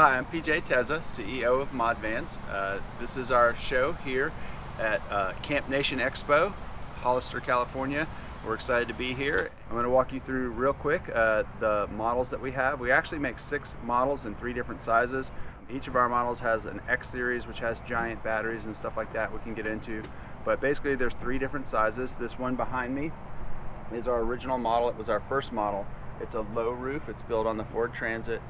Hi, I'm PJ Tezza, CEO of ModVans. This is our show here at Camp Nation Expo, Hollister, California. We're excited to be here. I'm going to walk you through real quick the models that we have. We actually make 6 models in 3 different sizes. Each of our models has an X series, which has giant batteries and stuff like that we can get into. But basically there's 3 different sizes. This one behind me is our original model. It was our first model. It's a low roof. It's built on the Ford Transit.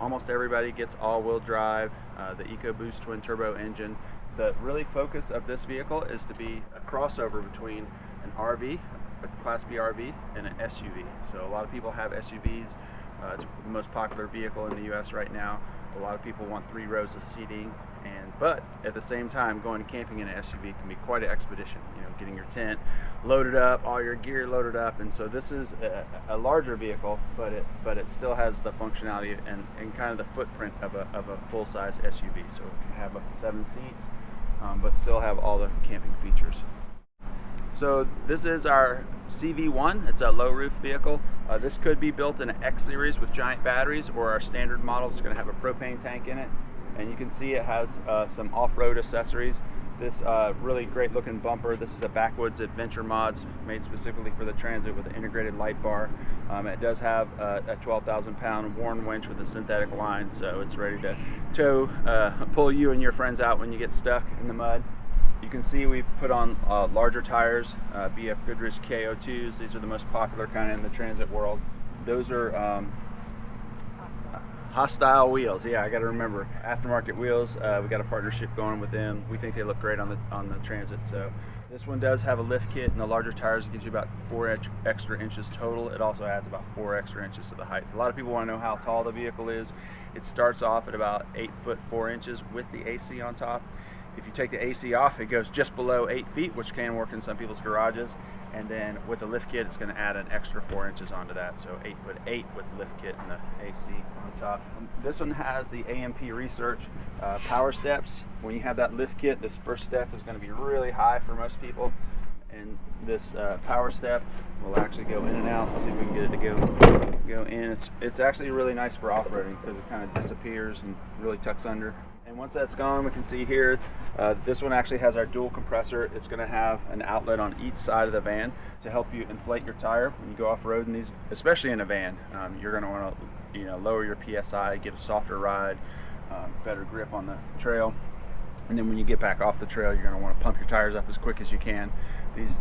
Almost everybody gets all-wheel drive, the EcoBoost twin turbo engine. The really focus of this vehicle is to be a crossover between an RV, a Class B RV, and an SUV. So a lot of people have SUVs. It's the most popular vehicle in the US right now. A lot of people want 3 rows of seating, but at the same time, going camping in an SUV can be quite an expedition. You know, getting your tent loaded up, all your gear loaded up, and so this is a larger vehicle, but it still has the functionality and kind of the footprint of a full-size SUV. So it can have up to 7 seats, but still have all the camping features. So this is our CV1. It's a low roof vehicle. This could be built in an X series with giant batteries, or our standard model is going to have a propane tank in it. And you can see it has some off-road accessories. This really great looking bumper. This is a Backwoods Adventure Mods made specifically for the Transit with an integrated light bar. It does have a 12,000 pound Warn winch with a synthetic line, so it's ready to tow, pull you and your friends out when you get stuck in the mud. You can see we've put on larger tires, BF Goodrich KO2s. These are the most popular kind in the Transit world. Those are Hostile wheels. Yeah, I got to remember. Aftermarket wheels. We got a partnership going with them. We think they look great on the Transit. So this one does have a lift kit, and the larger tires gives you about 4 extra inches total. It also adds about 4 extra inches to the height. A lot of people want to know how tall the vehicle is. It starts off at about 8 foot 4 inches with the AC on top. If you take the AC off, it goes just below 8 feet, which can work in some people's garages. And then with the lift kit, it's going to add an extra 4 inches onto that. So 8 foot 8 with the lift kit and the AC on top. This one has the AMP Research power steps. When you have that lift kit, this first step is going to be really high for most people. And this power step will actually go in and out. Let's see if we can get it to go in. It's actually really nice for off-roading because it kind of disappears and really tucks under. And once that's gone, we can see here, this one actually has our dual compressor. It's going to have an outlet on each side of the van to help you inflate your tire when you go off-road in these, especially in a van. You're going to want to, lower your PSI, get a softer ride, better grip on the trail. And then when you get back off the trail, you're going to want to pump your tires up as quick as you can. These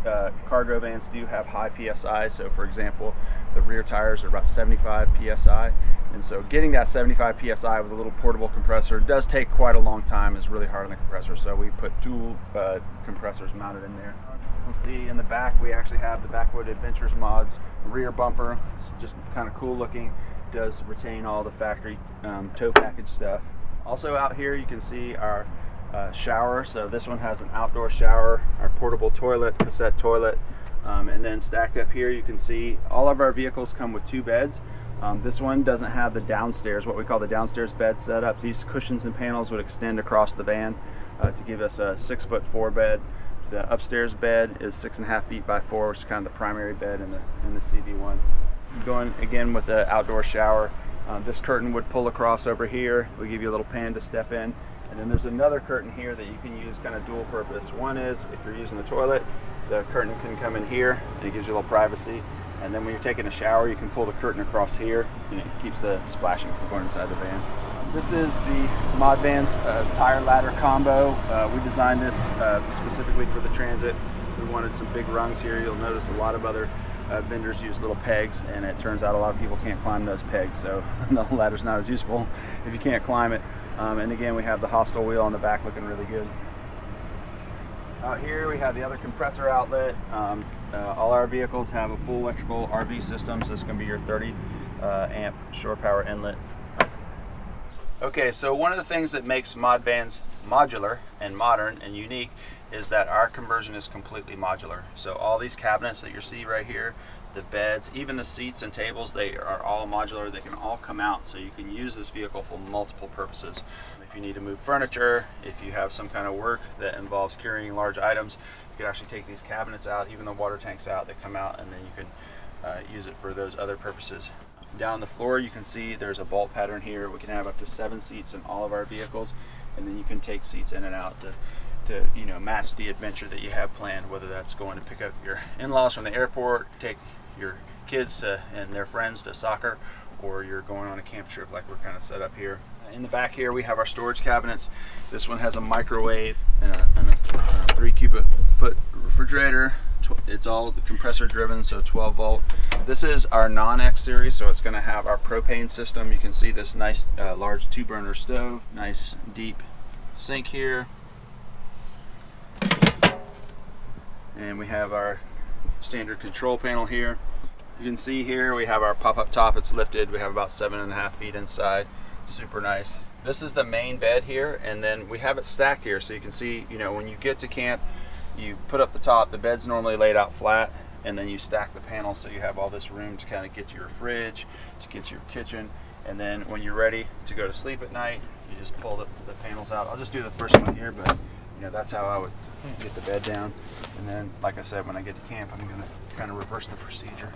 cargo vans do have high PSI. So for example, the rear tires are about 75 PSI. And so getting that 75 PSI with a little portable compressor does take quite a long time. It's really hard on the compressor. So we put dual compressors mounted in there. You'll see in the back, we actually have the Backwoods Adventures Mods rear bumper. It's just kind of cool looking. It does retain all the factory tow package stuff. Also out here, you can see our shower. So this one has an outdoor shower, our portable toilet, cassette toilet, and then stacked up here you can see all of our vehicles come with 2 beds. This one doesn't have the downstairs, what we call the downstairs bed setup. These cushions and panels would extend across the van to give us a 6 foot 4 bed. The upstairs bed is 6.5 feet by 4, which is kind of the primary bed in the CV1. Going again with the outdoor shower, this curtain would pull across over here. We give you a little pan to step in. And then there's another curtain here that you can use kind of dual purpose. One is if you're using the toilet, the curtain can come in here and it gives you a little privacy. And then when you're taking a shower, you can pull the curtain across here and it keeps the splashing from going inside the van. This is the ModVans tire ladder combo. We designed this specifically for the Transit. We wanted some big rungs here. You'll notice a lot of other vendors use little pegs, and it turns out a lot of people can't climb those pegs, so the ladder's not as useful if you can't climb it. And again, we have the Hostile wheel on the back looking really good. Out here we have the other compressor outlet. All our vehicles have a full electrical RV system, so this is going to be your 30 amp shore power inlet. Okay, so one of the things that makes ModVans modular and modern and unique is that our conversion is completely modular. So all these cabinets that you see right here, the beds, even the seats and tables, they are all modular. They can all come out, so you can use this vehicle for multiple purposes. If you need to move furniture, if you have some kind of work that involves carrying large items, you can actually take these cabinets out, even the water tanks out, they come out, and then you can use it for those other purposes. Down the floor you can see there's a bolt pattern here. We can have up to 7 seats in all of our vehicles, and then you can take seats in and out to you know, match the adventure that you have planned, whether that's going to pick up your in-laws from the airport, take your kids and their friends to soccer, or you're going on a camp trip like we're kind of set up here. In the back here we have our storage cabinets. This one has a microwave and a 3 cubic foot refrigerator. It's all compressor driven, so 12 volt. This is our non-X series, so it's going to have our propane system. You can see this nice large 2-burner stove, nice deep sink here, and we have our standard control panel here. You can see here we have our pop-up top. It's lifted. We have about 7.5 feet inside. Super nice. This is the main bed here, and then we have it stacked here, so you can see, you know, when you get to camp, you put up the top. The bed's normally laid out flat, and then you stack the panels so you have all this room to kind of get to your fridge, to get to your kitchen, and then when you're ready to go to sleep at night, you just pull the panels out. I'll just do the first one here, but you know, that's how I would get the bed down. And then, like I said, when I get to camp, I'm going to kind of reverse the procedure.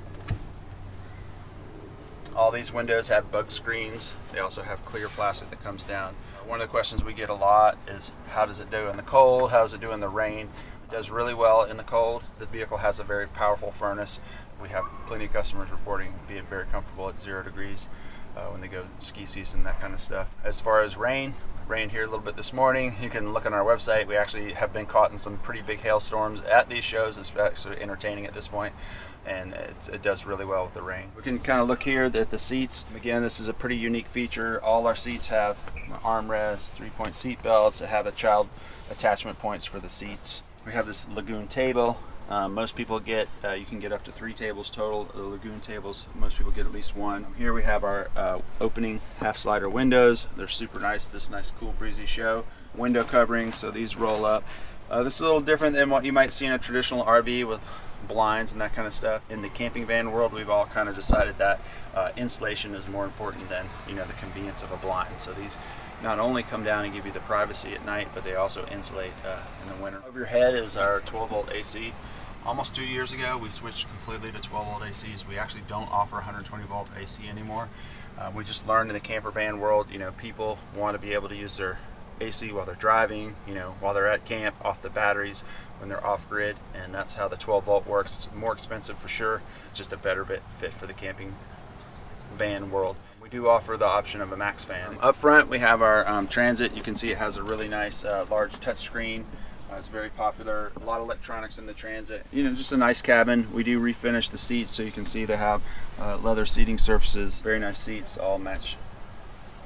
All these windows have bug screens. They also have clear plastic that comes down. One of the questions we get a lot is, how does it do in the cold? How does it do in the rain? It does really well in the cold. The vehicle has a very powerful furnace. We have plenty of customers reporting being very comfortable at 0 degrees when they go ski season, that kind of stuff. As far as rain here a little bit this morning. You can look on our website. We actually have been caught in some pretty big hailstorms at these shows. It's actually entertaining at this point, and it does really well with the rain. We can kind of look here at the seats. Again, this is a pretty unique feature. All our seats have armrests, 3-point seat belts that have a child attachment points for the seats. We have this Lagoon table. Most people get, you can get up to 3 tables total. The Lagoon tables, most people get at least 1. Here we have our opening half slider windows. They're super nice, this nice cool breezy show. Window coverings, so these roll up. This is a little different than what you might see in a traditional RV with blinds and that kind of stuff. In the camping van world, we've all kind of decided that insulation is more important than, you know, the convenience of a blind. So these not only come down and give you the privacy at night, but they also insulate in the winter. Over your head is our 12 volt AC. Almost 2 years ago, we switched completely to 12 volt ACs. We actually don't offer 120 volt AC anymore. We just learned in the camper van world, you know, people want to be able to use their AC while they're driving, you know, while they're at camp, off the batteries, when they're off grid, and that's how the 12 volt works. It's more expensive for sure. It's just a better fit for the camping van world. We do offer the option of a max fan. Up front, we have our Transit. You can see it has a really nice large touch screen. It's very popular. A lot of electronics in the Transit. You know, just a nice cabin. We do refinish the seats, so you can see they have leather seating surfaces. Very nice seats, all match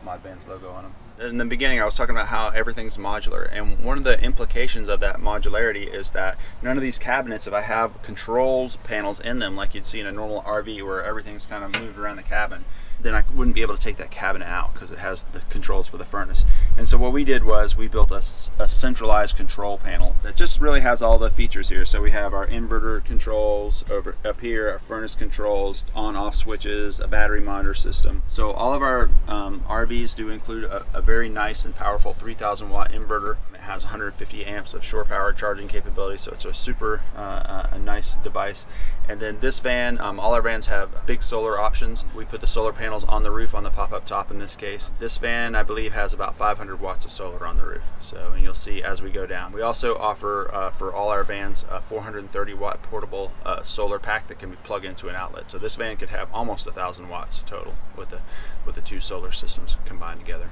ModVans logo on them. In the beginning, I was talking about how everything's modular, and one of the implications of that modularity is that none of these cabinets, if I have controls panels in them like you'd see in a normal RV where everything's kind of moved around the cabin, then I wouldn't be able to take that cabinet out because it has the controls for the furnace. And so what we did was we built a centralized control panel that just really has all the features here. So we have our inverter controls over up here, our furnace controls, on-off switches, a battery monitor system. So all of our RVs do include a very nice and powerful 3,000 watt inverter. It has 150 amps of shore power charging capability, so it's a super a nice device. And then this van, all our vans have big solar options. We put the solar panels on the roof, on the pop-up top in this case. This van, I believe, has about 500 watts of solar on the roof. So, and you'll see as we go down. We also offer for all our vans a 430 watt portable solar pack that can be plugged into an outlet. So this van could have almost 1,000 watts total with the 2 solar systems combined together.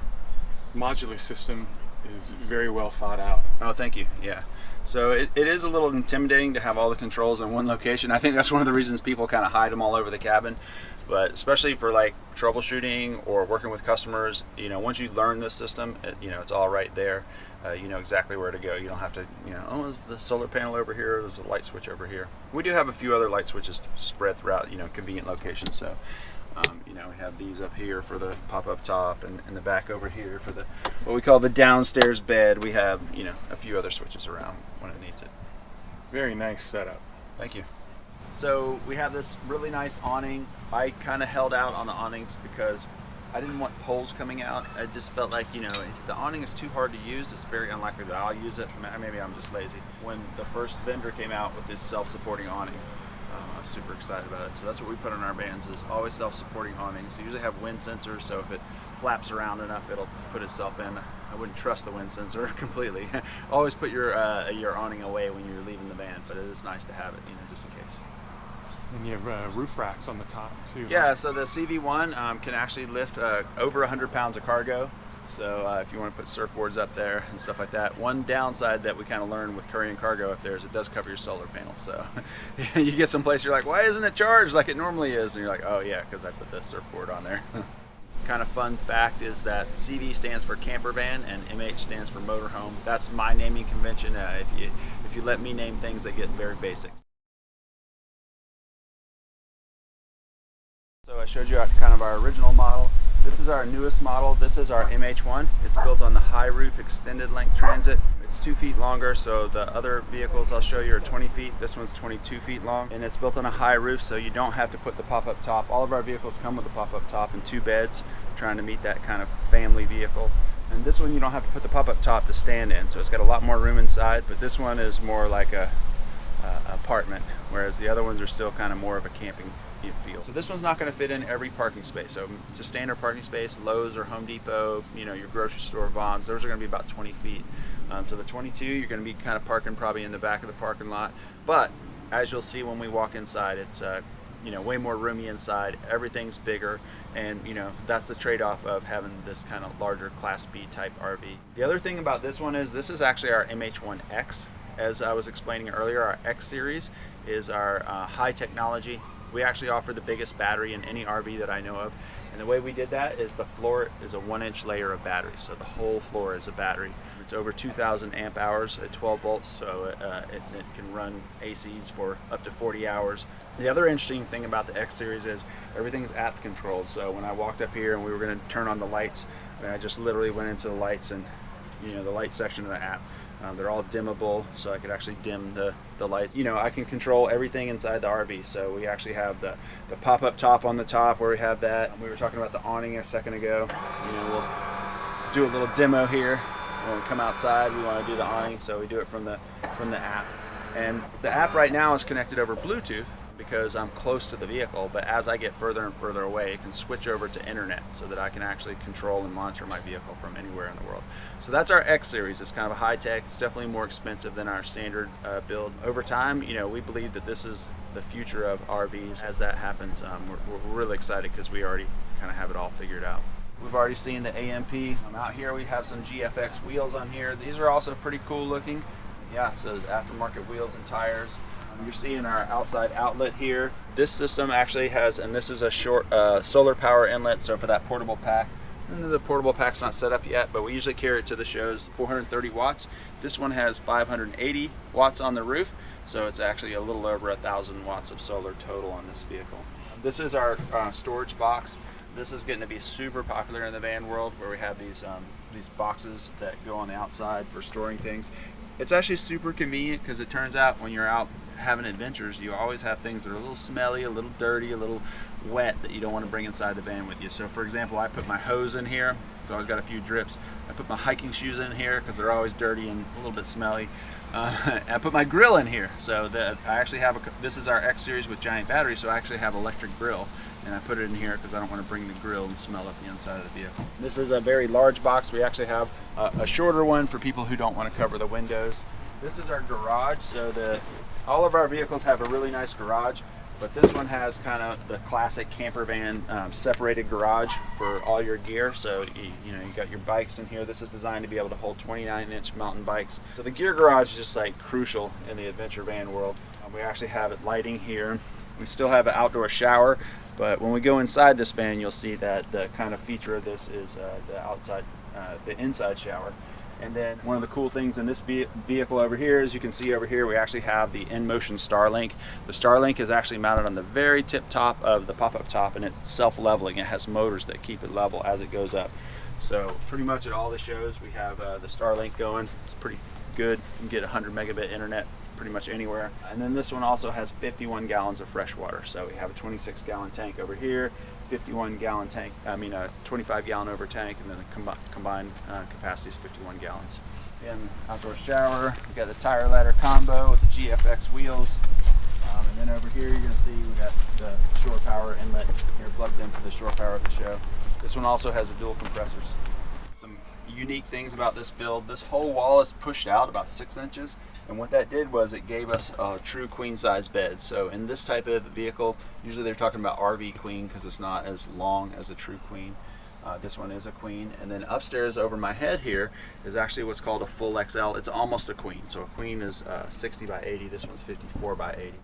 Modular system is very well thought out. Oh, thank you. Yeah. So it is a little intimidating to have all the controls in one location. I think that's one of the reasons people kind of hide them all over the cabin. But especially for like troubleshooting or working with customers, you know, once you learn this system, you know, it's all right there. You know exactly where to go. You don't have to, you know, oh, there's the solar panel over here, there's a light switch over here. We do have a few other light switches spread throughout, you know, convenient locations. So, you know, we have these up here for the pop-up top, and in the back over here for the what we call the downstairs bed. We have, you know, a few other switches around when it needs it. Very nice setup. Thank you. So we have this really nice awning. I kind of held out on the awnings because I didn't want poles coming out. I just felt like, you know, if the awning is too hard to use, it's very unlikely that I'll use it. Maybe I'm just lazy. When the first vendor came out with this self-supporting awning, Super excited about it. So that's what we put on our vans, is always self-supporting awnings. So you usually have wind sensors, so if it flaps around enough, it'll put itself in. I wouldn't trust the wind sensor completely. Always put your awning away when you're leaving the van, but it is nice to have it, just in case. And you have roof racks on the top too. Yeah, right? so the CV1 can actually lift over 100 pounds of cargo. So if you want to put surfboards up there and stuff like that. One downside that we kind of learned with carrying cargo up there is it does cover your solar panels. So you get someplace, you're like, why isn't it charged like it normally is? And you're like, oh yeah, because I put the surfboard on there. Kind of fun fact is that CV stands for camper van and MH stands for motorhome. That's my naming convention. If you let me name things, they get very basic. So I showed you kind of our original model. This is our newest model. This is our MH1. It's built on the high roof extended length transit. It's 2 feet longer, so the other vehicles I'll show you are 20 feet. This one's 22 feet long, and it's built on a high roof, so you don't have to put the pop-up top. All of our vehicles come with a pop-up top and 2 beds, trying to meet that kind of family vehicle. And this one you don't have to put the pop-up top to stand in, so it's got a lot more room inside, but this one is more like a apartment, whereas the other ones are still kind of more of a camping feel. So this one's not going to fit in every parking space. So it's a standard parking space. Lowe's or Home Depot, your grocery store, Vons, those are going to be about 20 feet. So the 22, you're going to be kind of parking probably in the back of the parking lot. But as you'll see when we walk inside, it's way more roomy inside. Everything's bigger, and that's the trade-off of having this kind of larger Class B type RV. The other thing about this one is this is actually our MH1X. As I was explaining earlier, our X series is our high technology. We actually offer the biggest battery in any RV that I know of. And the way we did that is the floor is a 1-inch layer of battery. So the whole floor is a battery. It's over 2,000 amp hours at 12 volts, so it can run ACs for up to 40 hours. The other interesting thing about the X series is everything's app controlled. So when I walked up here and we were going to turn on the lights, I just literally went into the lights and the light section of the app. They're all dimmable, so I could actually dim the lights. I can control everything inside the RV. So we actually have the pop-up top on the top where we have that. We were talking about the awning a second ago. We'll do a little demo here. When we come outside, we want to do the awning, so we do it from the app. And the app right now is connected over Bluetooth because I'm close to the vehicle, but as I get further and further away, it can switch over to internet so that I can actually control and monitor my vehicle from anywhere in the world. So that's our X series. It's kind of a high tech. It's definitely more expensive than our standard build. Over time, we believe that this is the future of RVs. As that happens, we're really excited because we already kind of have it all figured out. We've already seen the AMP. Out here we have some GFX wheels on here. These are also pretty cool looking. Yeah, so aftermarket wheels and tires. You're seeing our outside outlet here. This system actually has, and this is a short solar power inlet, so for that portable pack. And the portable pack's not set up yet, but we usually carry it to the shows, 430 watts. This one has 580 watts on the roof, so it's actually a little over 1,000 watts of solar total on this vehicle. This is our storage box. This is getting to be super popular in the van world, where we have these boxes that go on the outside for storing things. It's actually super convenient because it turns out when you're out having adventures, you always have things that are a little smelly, a little dirty, a little wet that you don't want to bring inside the van with you. So for example, I put my hose in here, so I've got a few drips. I put my hiking shoes in here because they're always dirty and a little bit smelly. I put my grill in here, so that I actually have this is our X series with giant batteries, so I actually have electric grill, and I put it in here because I don't want to bring the grill and smell up the inside of the vehicle. This is a very large box. We actually have a shorter one for people who don't want to cover the windows. This is our garage, so all of our vehicles have a really nice garage, but this one has kind of the classic camper van separated garage for all your gear. So you got your bikes in here. This is designed to be able to hold 29-inch mountain bikes. So the gear garage is just like crucial in the adventure van world. We actually have it lighting here. We still have an outdoor shower, but when we go inside this van, you'll see that the kind of feature of this is the inside shower. And then one of the cool things in this vehicle over here, as you can see over here, we actually have the in-motion Starlink. The Starlink is actually mounted on the very tip top of the pop-up top, and it's self-leveling. It has motors that keep it level as it goes up. So pretty much at all the shows, we have the Starlink going. It's pretty good. You can get 100 megabit internet pretty much anywhere. And then this one also has 51 gallons of fresh water. So we have a 26 gallon tank over here, 51 gallon tank, a 25 gallon over tank, and then the combined capacity is 51 gallons. And outdoor shower, we got the tire ladder combo with the GFX wheels. And then over here you're going to see we got the shore power inlet here plugged into the shore power of the show. This one also has a dual compressors. Some unique things about this build, this whole wall is pushed out about 6 inches, and what that did was it gave us a true queen size bed. So in this type of vehicle, usually they're talking about RV queen because it's not as long as a true queen. This one is a queen, and then upstairs over my head here is actually what's called a full XL. It's almost a queen. So a queen is 60 by 80. This one's 54 by 80.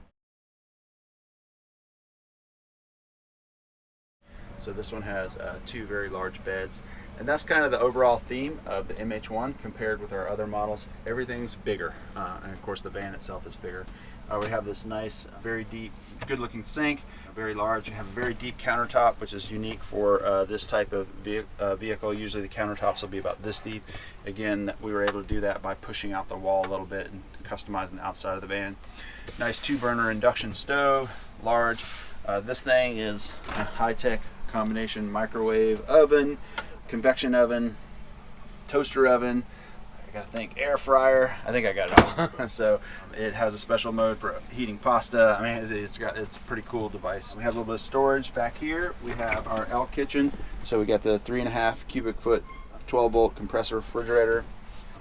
So this one has 2 very large beds, and that's kind of the overall theme of the MH1 compared with our other models. Everything's bigger, and of course the van itself is bigger. We have this nice, very deep, good-looking sink, very large. You have a very deep countertop, which is unique for this type of vehicle. Usually the countertops will be about this deep. Again, we were able to do that by pushing out the wall a little bit and customizing the outside of the van. Nice 2-burner induction stove, large. This thing is a high-tech combination microwave oven, convection oven, toaster oven, I gotta think air fryer. I think I got it all. So it has a special mode for heating pasta. I mean, it's a pretty cool device. We have a little bit of storage back here. We have our L kitchen. So we got the 3.5 cubic foot 12-volt compressor refrigerator.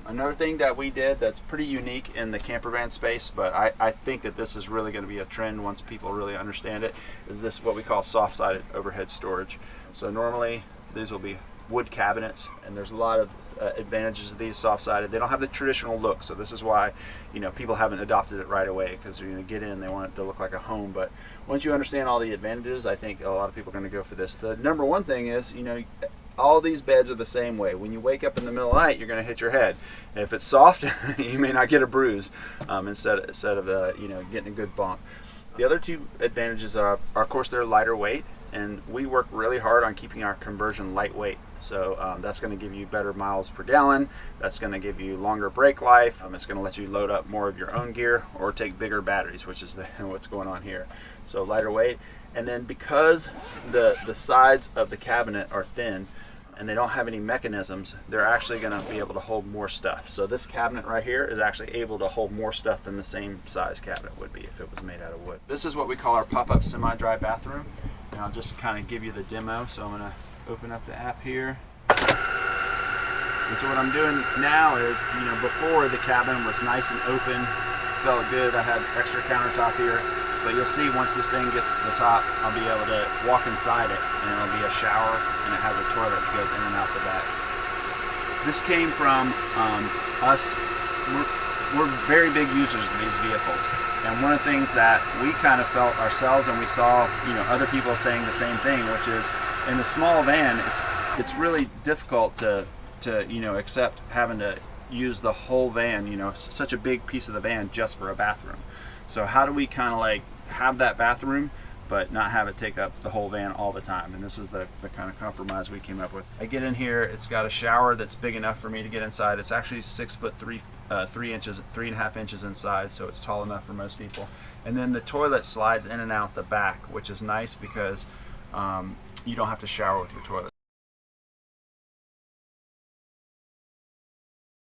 Another thing that we did that's pretty unique in the camper van space, but I think that this is really going to be a trend once people really understand it, is this what we call soft-sided overhead storage. So normally these will be wood cabinets, and there's a lot of advantages of these soft-sided. They don't have the traditional look, so this is why people haven't adopted it right away, because you're going to get in, they want it to look like a home. But once you understand all the advantages, I think a lot of people are going to go for this. The number one thing is, all these beds are the same way. When you wake up in the middle of the night, you're going to hit your head. And if it's soft, you may not get a bruise instead of getting a good bump. The other 2 advantages are, of course, they're lighter weight, and we work really hard on keeping our conversion lightweight. So that's going to give you better miles per gallon. That's going to give you longer brake life. It's going to let you load up more of your own gear or take bigger batteries, which is what's going on here. So lighter weight. And then because the sides of the cabinet are thin, and they don't have any mechanisms, they're actually going to be able to hold more stuff. So this cabinet right here is actually able to hold more stuff than the same size cabinet would be if it was made out of wood. This is what we call our pop-up semi-dry bathroom. And I'll just kind of give you the demo. So I'm going to open up the app here. And so what I'm doing now is, before the cabin was nice and open, felt good. I had extra countertop here. But you'll see once this thing gets to the top, I'll be able to walk inside it, and it'll be a shower, and it has a toilet that goes in and out the back. This came from us. We're very big users of these vehicles, and one of the things that we kind of felt ourselves, and we saw other people saying the same thing, which is in a small van, it's really difficult to accept having to use the whole van, such a big piece of the van just for a bathroom. So how do we kind of have that bathroom but not have it take up the whole van all the time? And this is the kind of compromise we came up with. I get in here, it's got a shower that's big enough for me to get inside. It's actually 3.5 inches inside, so it's tall enough for most people. And then the toilet slides in and out the back, which is nice because you don't have to shower with your toilet.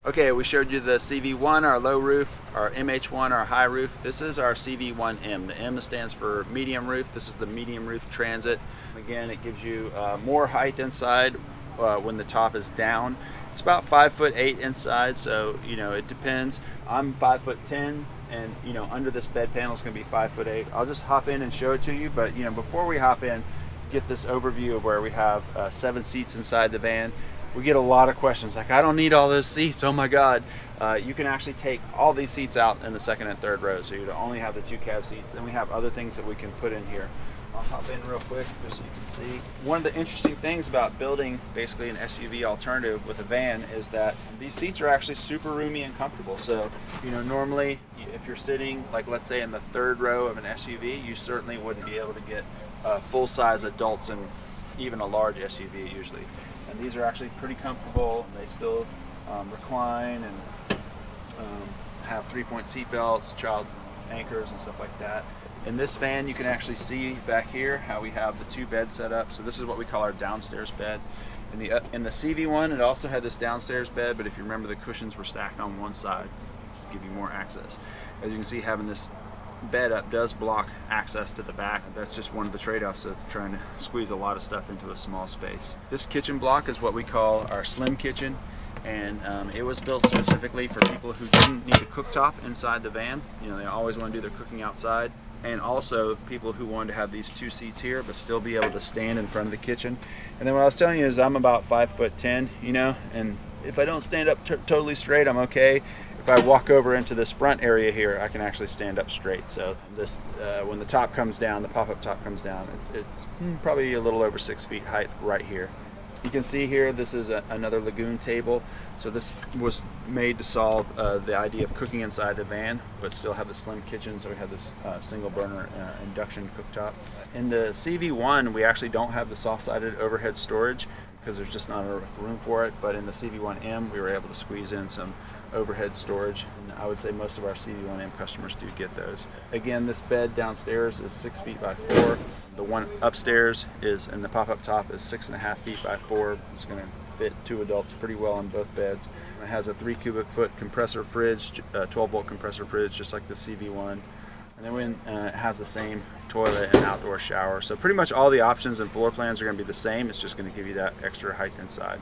Okay, we showed you the CV1, our low roof, our MH1, our high roof. This is our CV1M. The M stands for medium roof. This is the medium roof Transit. Again, it gives you more height inside when the top is down. It's about 5'8" inside, so it depends. I'm 5'10", and under this bed panel is going to be 5'8". I'll just hop in and show it to you, but before we hop in, get this overview of where we have 7 seats inside the van. We get a lot of questions like, I don't need all those seats, oh my God. You can actually take all these seats out in the second and third row, so you only have the 2 cab seats. Then we have other things that we can put in here. I'll hop in real quick just so you can see. One of the interesting things about building basically an SUV alternative with a van is that these seats are actually super roomy and comfortable. So, normally if you're sitting, like let's say in the third row of an SUV, you certainly wouldn't be able to get full-size adults and even a large SUV usually. And these are actually pretty comfortable. They still recline and have 3-point seat belts, child anchors and stuff like that. In this van, you can actually see back here how we have the 2 beds set up. So this is what we call our downstairs bed. In the CV1, it also had this downstairs bed, but if you remember, the cushions were stacked on one side to give you more access. As you can see, having this bed up does block access to the back. That's just one of the trade-offs of trying to squeeze a lot of stuff into a small space. This kitchen block is what we call our slim kitchen, and it was built specifically for people who didn't need a cooktop inside the van. You know, they always want to do their cooking outside, and also people who wanted to have these 2 seats here but still be able to stand in front of the kitchen. And then what I was telling you is I'm about 5'10", you know, and if I don't stand up totally straight, I'm okay. If I walk over into this front area here, I can actually stand up straight. So this, when the top comes down, the pop-up top comes down, it's probably a little over 6 feet height right here. You can see here, this is another lagoon table. So this was made to solve the idea of cooking inside the van, but still have the slim kitchen. So we have this single burner induction cooktop. In the CV1, we actually don't have the soft-sided overhead storage because there's just not enough room for it. But in the CV1M, we were able to squeeze in some overhead storage, and I would say most of our CV1M customers do get those. Again, this bed downstairs is 6 feet by 4. The one upstairs is, and the pop-up top is 6.5 feet by 4. It's going to fit 2 adults pretty well on both beds. It has a 3 cubic foot compressor fridge, 12-volt compressor fridge, just like the CV1. And then it has the same toilet and outdoor shower. So pretty much all the options and floor plans are going to be the same. It's just going to give you that extra height inside.